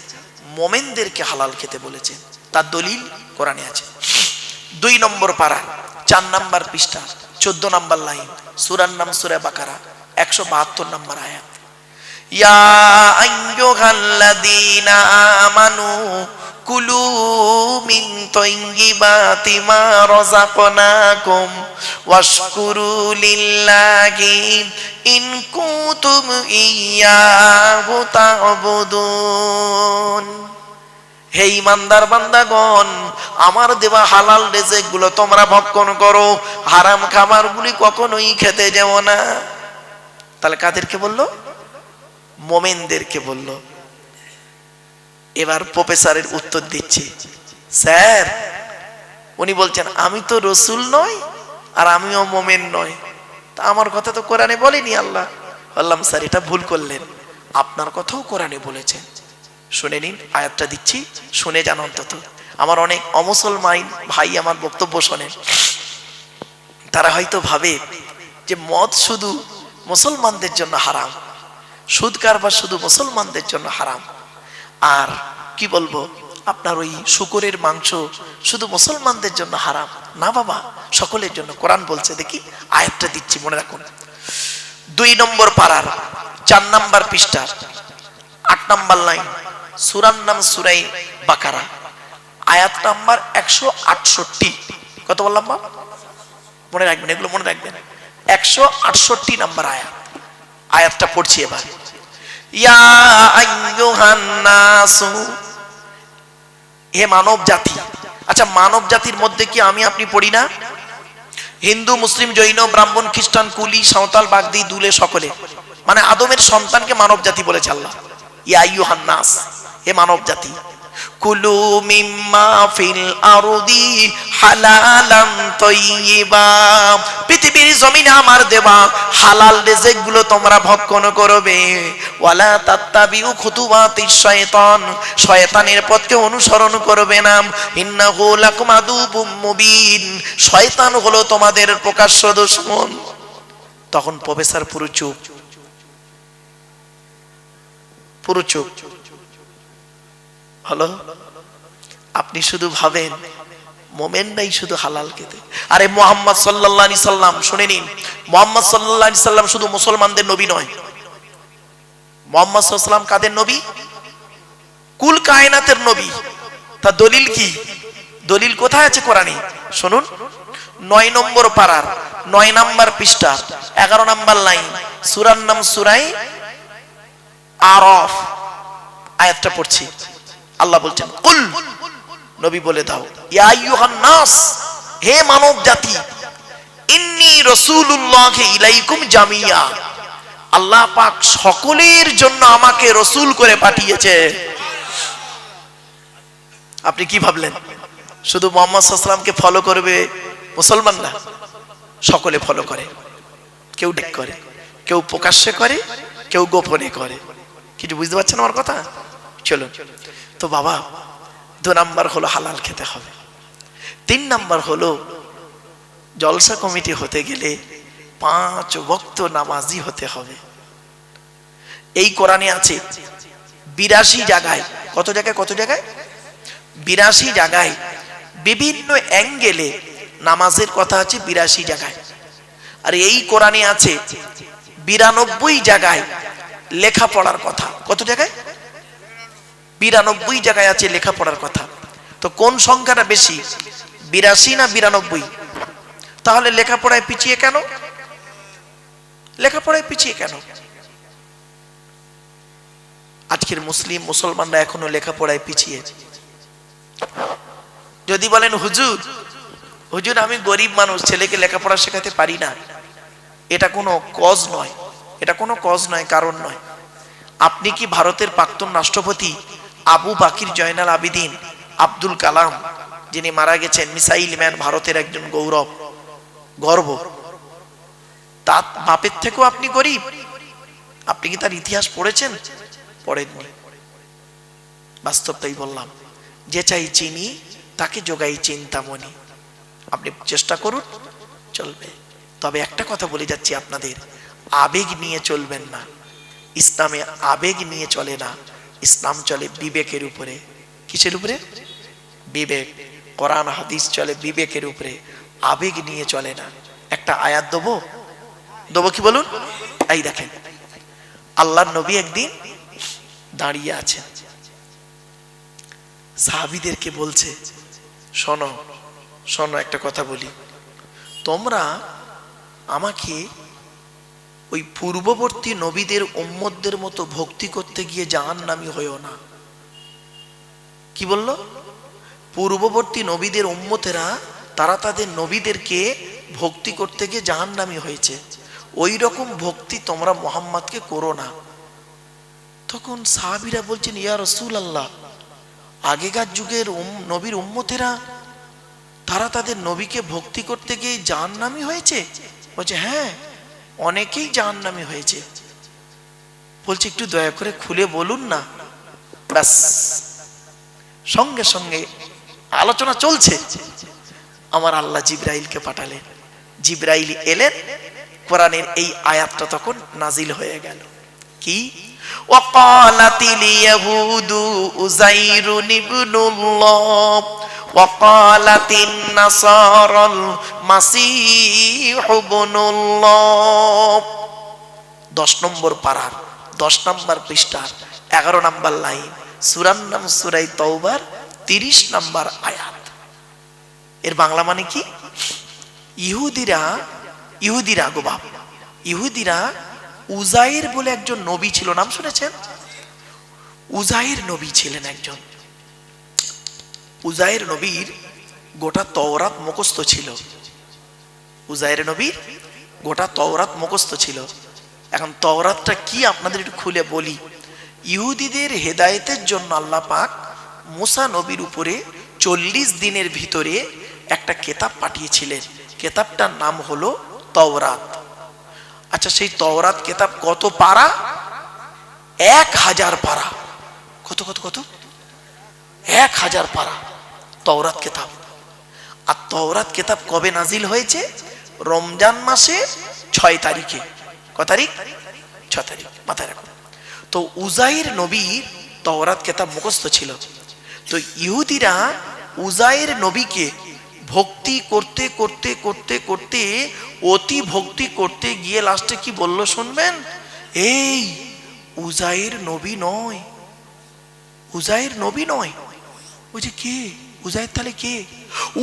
মোমেনদেরকে হালাল খেতে বলেছেন। তার দলিল কোরআনে আছে। 2 নম্বর পারা 4 নম্বর পৃষ্ঠা 14 নম্বর লাইন, সূরার নাম সূরা বাকারা 172 নম্বর আয়াত। ইয়া আইয়ুহাল্লাযীনা আমানু কুলু মিন তাইয়্যিবাতি মা রাযাকনাকুম ওয়াশকুরু লিল্লাহি ইন কুনতুম ইয়্যাহু তা'বুদুন। হে ঈমানদার বান্দাগণ, আমার দেওয়া হালাল রিজিক গুলো তোমরা ভক্ষণ করো, হারাম খাবারগুলি কখনোই খেতে যেও না। তাহলে কাদেরকে বললো? মোমেনদেরকে বললো। এবার প্রফেসরের উত্তর দিচ্ছি, স্যার উনি বলছেন আমি তো রসুল নই আর আমিও মোমেন নই, তা আমার কথা তো কোরআনে বলেনি আল্লাহ। বললাম স্যার এটা ভুল করলেন, আপনার কথাও কোরআনে বলেছেন। শুনে নিন, আয়াতটা দিচ্ছি, শুনে যান অন্তত। আমার অনেক অমুসলমান ভাই আমার বক্তব্য শোনেন, তারা হয়তো ভাবে যে মদ শুধু মুসলমানদের জন্য হারাম, সুদ কারবার শুধু মুসলমানদের জন্য হারাম, আর কি বলবো আপনার ওই শুকরের মাংস শুধু মুসলমানদের জন্য হারাম। না বাবা, সকলের জন্য। কোরআন বলছে, দেখি আয়াতটা দিচ্ছি, মনে রাখুন। 2 নম্বর পারার 4 নম্বর পৃষ্ঠা 8 নম্বর লাইন, সূরার নাম সূরা বাকারা, আয়াত নাম্বার 168। কত বললাম বাপ? মনে রাখবেন, এগুলো মনে রাখবেন। 168 নম্বর আয়াত। আয়াতটা পড়ছি এবার। ইয়া আইয়ুহান নাসু, হে মানব জাতি। আচ্ছা, মানব জাতির মধ্যে কি আমি আপনি পড়ি না? হিন্দু, মুসলিম, জৈন, ব্রাহ্মণ, খ্রিস্টান, কুলি, সাঁওতাল, বাগদি, দুলে, সকলে, মানে আদমের সন্তানকে মানব জাতি বলেছে আল্লাহ। ইয়া আইয়ুহান নাস, হে মানব জাতি, কুলু মিম্মা ফিল আরদি হালালান তাইয়্যিবা, পৃথিবীর জমিনে আমার দেওয়া হালাল রিজিকগুলো তোমরা ভক্ষণ করবে। ওয়ালা তাত্তাবিউ খুতুওয়াতিশ শায়তান, শয়তানের পথকে অনুসরণ করবে না। ইন্নাহু লাকুম আদুবুম মুবিন, শয়তান হলো তোমাদের প্রকাশ্য দুশমন। তখন প্রফেসর পুরো চুপ, পুরো চুপ। হলো, আপনি শুধু ভাবেন মোমেন নাই শুধু হালাল খেতে। আরে মুহাম্মদ সাল্লাল্লাহু আলাইহি সাল্লাম, শুনে নিন, মুহাম্মদ সাল্লাল্লাহু আলাইহি সাল্লাম শুধু মুসলমানদের নবী নয়। মুহাম্মদ সাল্লাল্লাহু আলাইহি সাল্লাম কাদের নবী? কুল কায়নাতের নবী। তা দলিল কি? দলিল কোথায় আছে কোরআনে? শুনুন, 9 নম্বর পারার 9 নম্বর পৃষ্ঠা 11 নম্বর লাইন, সূরার নাম সূরা আরাফ, আয়াতটা পড়ছি। আল্লাহ বলছেন, কুল, নবী বলে দাও, ইয়া আইয়ুহান নাস, হে মানব জাতি, ইন্নী রাসূলুল্লাহি ইলাইকুম জামিয়া, আল্লাহ পাক সকলের জন্য আমাকে রাসূল করে পাঠিয়েছে। আপনি কি ভাবলেন শুধু মুহাম্মদ সাল্লাল্লাহু আলাইহি সাল্লামকে ফলো করবে মুসলমানরা? সকলে ফলো করে, কেউ ডেক করে, কেউ প্রকাশ্যে করে, কেউ গোপনে করে। কিছু বুঝতে পারছেন আমার কথা? চলুন তো বাবা, 2 নাম্বার হলো হালাল খেতে হবে। 3 নাম্বার হলো জলসা কমিটি হতে গেলে 5 ওয়াক্ত নামাজি হতে হবে। এই কোরআনে আছে 82 জায়গায়, কত জায়গায়? কত জায়গায়? 82 জায়গায় বিভিন্ন অ্যাঙ্গেলে নামাজের কথা আছে 82 জায়গায়। আর এই কোরআনে আছে 92 জায়গায় লেখাপড়ার কথা। কত জায়গায়? 92 জায়গায় আছে লেখাপড়ার কথা। তো কোন সংখ্যাটা বেশি, 82 না 92? তাহলে লেখাপড়ায় পিছিয়ে কেন? লেখাপড়ায় পিছিয়ে কেন? আজকের মুসলমানরা এখনো লেখাপড়ায় পিছিয়ে। যদি বলেন হুজুর, হুজুর আমি গরিব মানুষ, ছেলেকে লেখাপড়া শেখাতে পারি না, এটা কোনো কজ নয়, এটা কোনো কজ নয়, কারণ নয়। আপনি কি ভারতের প্রাক্তন রাষ্ট্রপতি আবু বাকির জয়নাল আবিদিন আব্দুল কালাম, যিনি মারা গেছেন, মিসাইল ম্যান, ভারতের একজন গৌরব, গর্ব, তার বাপের থেকেও আপনি গরিব? আপনি কি তার ইতিহাস পড়েছেন? পড়েননি। বাস্তবটাই বললাম, যে চাই চিনি তাকে যোগাই চিন্তামণি। আপনি চেষ্টা করুন, চলবে। তবে একটা কথা বলে যাচ্ছি আপনাদের, আবেগ নিয়ে চলবেন না। ইসলামে আবেগ নিয়ে চলে না, ইসলাম চলে বিবেকের উপরে। কিসের উপরে? বিবেক। কোরআন হাদিস চলে বিবেকের উপরে, আবেগ নিয়ে চলে না। একটা আয়াত দেবো, দেবো কি বলুন? এই দেখেন, আল্লাহর নবী একদিন দাঁড়িয়ে আছেন, সাহাবীদেরকে বলছে, শোনো শোনো, একটা কথা বলি, তোমরা আমাকে ওই পূর্ববর্তী নবীদের উম্মতদের মতো ভক্তি করতে গিয়ে জাহান্নামী হইও না। কি বলল? পূর্ববর্তী নবীদের উম্মতেরা, তারা তাদের নবীদেরকে ভক্তি করতে গিয়ে জাহান্নামী হয়েছে, ওই রকম ভক্তি তোমরা মুহাম্মদকে করো না। তখন সাহাবীরা বলছেন, ইয়া রাসূলুল্লাহ, আগেকার যুগের নবীর উম্মতেরা তারা তাদের নবীকে ভক্তি করতে গিয়ে জাহান্নামী হয়েছে? বলছে হ্যাঁ, অনেকেই জাহান্নামী হয়েছে। বলছে একটু দয়া করে খুলে বলুন না। ব্যাস, সঙ্গে সঙ্গে আলোচনা চলছে, আমার আল্লাহ জিবরাইলকে পাঠালেন। জিবরাইল এলেন, কোরআনের এই আয়াতটা তখন নাজিল হয়ে গেল। কি? ওয়াকালাতিল ইয়াহুদু উযাইরুন ইবনুল্লাহ ওয়াকালাতিন নাসারাল মাসীহু ইবনুল্লাহ। 10 নম্বর পারার 10 নম্বর পৃষ্ঠার 11 নম্বর লাইন, সূরার নাম সূরা তাওবার 30 নম্বর আয়াত। এর বাংলা মানে কি? ইহুদিরা গো বাপ, ইহুদিরা উজাইর বলে একজন নবী ছিল, নাম শুনেছেন? উজাইর নবী ছিলেন একজন। উজাইর নবীর গোটা তওরাত মুখস্থ ছিল। উজাইর নবীর গোটা তওরাত মুখস্থ ছিল। এখন তওরাতটা কি আপনাদের একটু খুলে বলি। ইহুদিদের হেদায়েতের জন্য আল্লাহ পাক মুসা নবীর উপরে 40 দিনের ভিতরে একটা কিতাব পাঠিয়েছিলেন। কিতাবটার নাম হলো তওরাত। আচ্ছা, সেই তওরাত কিতাব কত পারা? 1000 পারা। কত কত কত? 1000 পারা তওরাত কিতাব। আর তওরাত কিতাব কবে নাজিল হয়েছে? রমজান মাসে 6 তারিখে। কত তারিখ? 6 তারিখ, মাথায় রাখুন। তো উজাইর নবীর তওরাত কিতাব মুখস্থ ছিল। তো ইহুদিরা উজাইর নবীকে ভক্তি করতে করতে করতে করতে অতি ভক্তি করতে গিয়ে লাস্টে কি বলল শুনবেন? এই উজাইর নবী নয়, উজাইর নবী নয়। ওই যে কে উজাইর? তাহলে কে?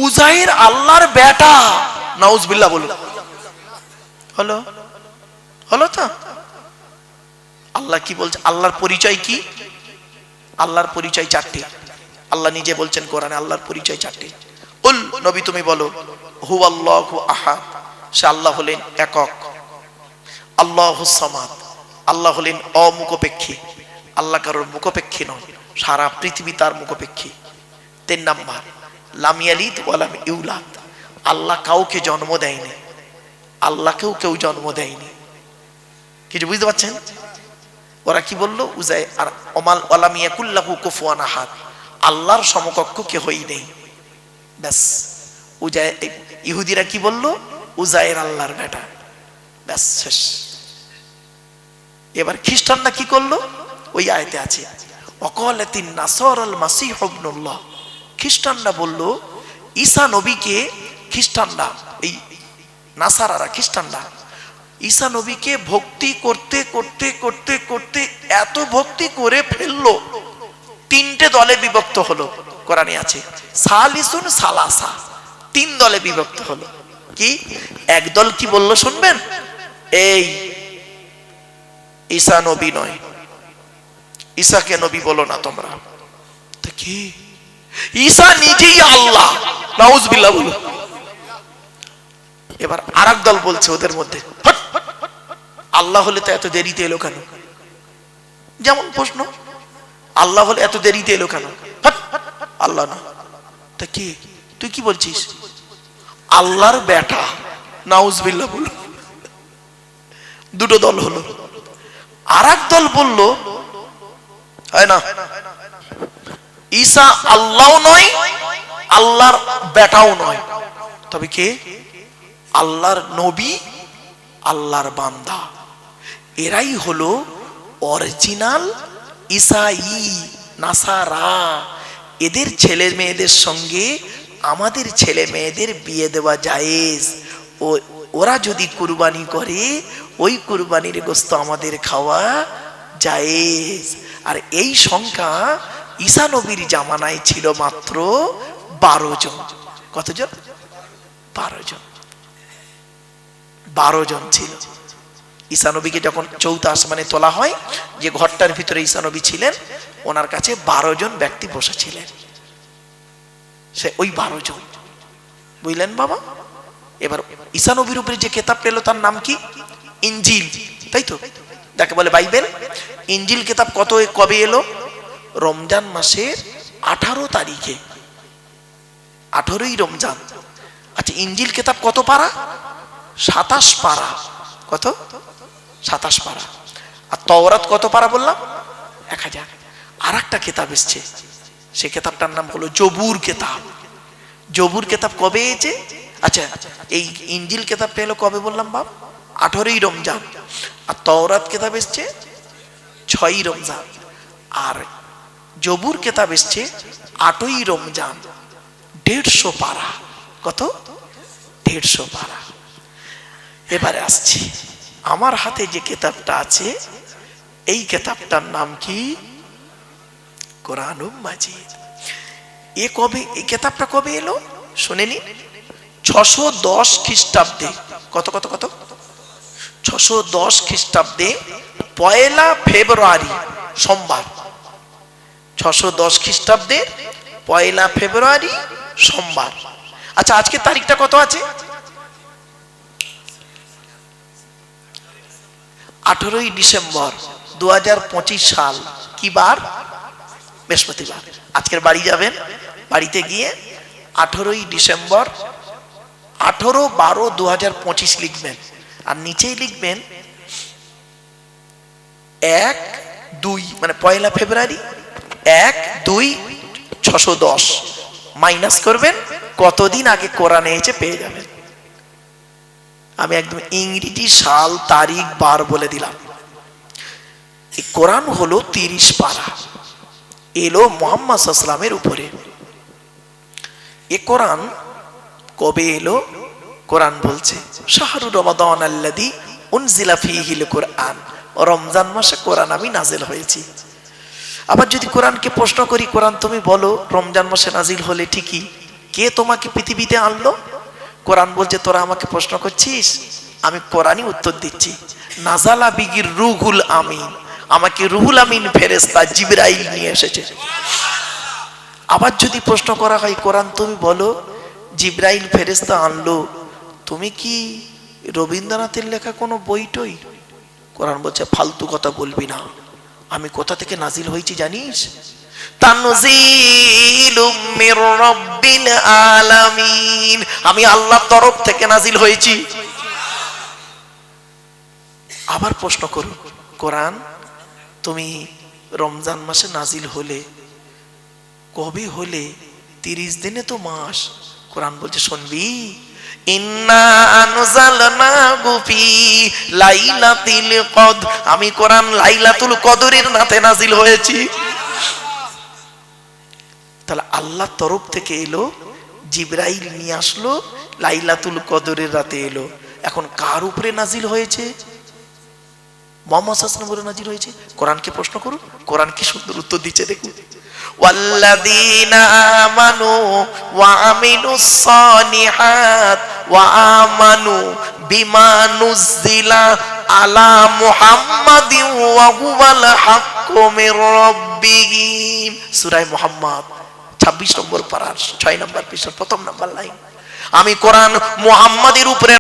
উজাইর আল্লাহর বেটা। নাউজুবিল্লাহ বলুন। হলো হলো তো? আল্লাহ কি বলছে? আল্লাহর পরিচয় কি? আল্লাহর পরিচয় 4টি। আল্লাহ নিজে বলছেন কোরআনে আল্লাহর পরিচয় 4টি। কুল, নবী তুমি বলো, হুয়াল্লাহু আহাদ, সে আল্লাহ হলেন একক। আল্লাহুস সামাদ, আল্লাহ হলেন অমুখপেক্ষী। আল্লাহ কারোর মুখপেক্ষী নয়, সারা পৃথিবী তার মুখপেক্ষী। 3 নাম্বার, লাম ইয়ালিদ ওয়া লাম ইউলাদ, আল্লাহ কাউকে জন্ম দেয়নি, আল্লাহকেও কেউ জন্ম দেয়নি। কিছু বুঝতে পারছেন? ওরা কি বললো? উজাই আর ওমাল ওয়ালাম ইয়াকুল্লাহু কুফুয়ান আহাদ, আল্লাহর সমকক্ষ কেউই নেই। ব্যাস। ইহুদিরা কি বললো? উজাইর আল্লাহর বেটা। ব্যাস, শেষ। এবার খ্রিস্টানরা কি করলো? ওই আয়াতে আছে ওয়াকালাতিন নাসারাল মাসীহ ইবনুল্লাহ, খ্রিস্টানরা বলল ঈসা নবীকে, খ্রিস্টানরা এই নাসারারা খ্রিস্টানরা ঈসা নবীকে ভক্তি করতে করতে করতে করতে এত ভক্তি করে ফেললো, 3টে দলে বিভক্ত হলো। কোরআনে আছে সালিসুন সালাসা, 3 দলে বিভক্ত হলো। কি? এক দল কি বললো শুনবেন? এই ঈসা নবী নয়, ঈসাকে নবী বলো না তোমরা। তো কি? ঈসা নিজেই আল্লাহ। নাউজুবিল্লাহ বলো। এবার আরেক দল বলছে ওদের মধ্যে, আল্লাহ হলে তো এত দেরিতে এলো কেন? যেমন প্রশ্ন, আল্লাহ হলে এত দেরিতে এলো কেন? আল্লাহ না। তা কি? তুই কি বলছিস? আল্লাহর বেটা। নাউজুবিল্লাহ বলো। 2টো দল হলো। আরেক দল বলল হয় না, ঈসা আল্লাহও নয়, আল্লাহর বেটাও নয়, তবে কে? আল্লাহর নবী, আল্লাহর বান্দা। এরাই হলো অরিজিনাল ঈসাই নাসারা। এদের ছেলে মেয়েদের সঙ্গে আমাদের ছেলে মেয়েদের বিয়ে দেওয়া জায়েজ। ওরা যদি কুরবানি করে, ওই কুরবানির গোশত আমাদের খাওয়া জায়েজ। আর এই সংখ্যা ঈসা নবীর জামানায় ছিল মাত্র 12 জন। কতজন? 12 জন। 12 জন ছিল। ঈসা নবীকে যখন 4th আসমানে তোলা হয়, যে ঘরটার ভিতরে ঈসা নবী ছিলেন, ওনার কাছে 12 জন ব্যক্তি বসেছিলেন। সে ওই 12 জন। বুঝলেন বাবা? এবার ঈসা নবীর উপরে যে কিতাব পেল তার নাম কি? ইনজিল, তাই তো? যাকে বলে বাইবেল। ইনজিল কিতাব কবে এলো? রমজান মাসের 18 তারিখে, 18ই রমজান। আচ্ছা, ইনজিল কিতাব কত পারা? 27 পারা। কত? 27 পারা। আর তওরাত কত পারা বললাম? 1000। আর একটা কিতাব এসছে, সেই কিতাবটার নাম হলো জবুর কিতাব। জবুর কিতাব কবে এসেছে? আচ্ছা, এই ইনজিল কিতাবটা এলো কবে বললাম বাপ? 18ই রমজান। আর তওরাত কিতাব এসছে 6ই রমজান। আর জবুর কিতাব এসছে 8ই রমজান। 150 পারা। কত? 150 পারা। এবারে আসছি, আমার হাতে যে কিতাবটা আছে এই কিতাবটার নাম কি? কোরআনুল মাজিদ। এই কিতাবটা কবে এলো শুনেনি? 610 খ্রিস্টাব্দে। কত কত কত? 610 খ্রিস্টাব্দে 1 ফেব্রুয়ারি সোমবার। 610 খ্রিস্টাব্দে 1 ফেব্রুয়ারি সোমবার। আচ্ছা, আজকে তারিখটা কত আছে? 18ই ডিসেম্বর 2025 সাল। কি বার? বৃহস্পতিবার। আজকের বাড়ি যাবেন, বাড়িতে গিয়ে 18ই ডিসেম্বর 18/12/2025 লিখবেন, আর নিচেই লিখবেন 1-2 মানে 1 ফেব্রুয়ারি 1-2 610 মাইনাস করবেন কতদিন আগে কোরআন এসেছে পেয়ে যাবেন। আমি একদম ইংরেজি সাল তারিখ বার বলে দিলাম। এই কোরআন হলো 30 পারা, এলো মুহাম্মদ সাল্লাল্লাহু আলাইহি ওয়াসাল্লামের উপরে। এ কোরআন কবে এলো? কোরআন বলছে শাহরু রমাদান আল্লাযী উনজিলা ফীহিল কোরআন, রমজান মাসে কোরআন আমি নাজিল হয়েছি। আবার যদি কোরআনকে প্রশ্ন করি, কোরআন তুমি বলো রমজান মাসে নাজিল হলে ঠিকই, কে তোমাকে পৃথিবীতে আনলো? কোরআন বলছে তোরা আমাকে প্রশ্ন করছিস, আমি কোরআনই উত্তর দিচ্ছি। নাজালা বিগির রুহুল আমিন, আমাকে রুহুল আমিন ফেরেশতা জিবরাইল নিয়ে এসেছে। আবার যদি প্রশ্ন করা হয় কোরআন তুমি বলো জিবরাইল ফেরেশতা আনলো, তুমি কি রবীন্দ্রনাথের লেখা কোনো বইটই? কোরআন বলছে ফালতু কথা বলবি না, আমি কোথা থেকে নাজিল হয়েছি জানিস? তানজিলুম মির রাব্বিল আলামিন, আমি আল্লাহর তরফ থেকে নাজিল হয়েছি। আবার প্রশ্ন করো কোরআন তুমি রমজান মাসে নাজিল হলে কবে হলে? 30 দিনে তো মাস। কোরআন বলছে শুনবি, ইন্না আনজালনাহু ফি লাইলাতিল কদর, আমি কোরআন লাইলাতুল কদরের রাতে নাজিল হয়েছি। তাহলে আল্লাহর তরফ থেকে এলো, জিবরাইল নিয়ে আসলো, লাইলাতুল কদরের রাতে এলো। এখন কার উপরে নাজিল হয়েছে? মুহাম্মদ সাল্লাল্লাহু আলাইহি ওয়াসাল্লামের উপরে নাজিল হয়েছে। কোরআনকে প্রশ্ন করুন, কোরআন কি সুন্দর উত্তর দিচ্ছে দেখুন। ওয়াল্লাযীনা আমানু ওয়া আমিলুস সালিহাত ওয়া আমানু বিমা নুযিলা আলা মুহাম্মাদিন ওয়া হুয়াল হাক্কু মির রাব্বিহিম। সূরা মুহাম্মদ 26 নম্বর পারার 6 নম্বর পৃষ্ঠার প্রথম নম্বর লাইন। আমি কোরআন মুহাম্মাদের উপরে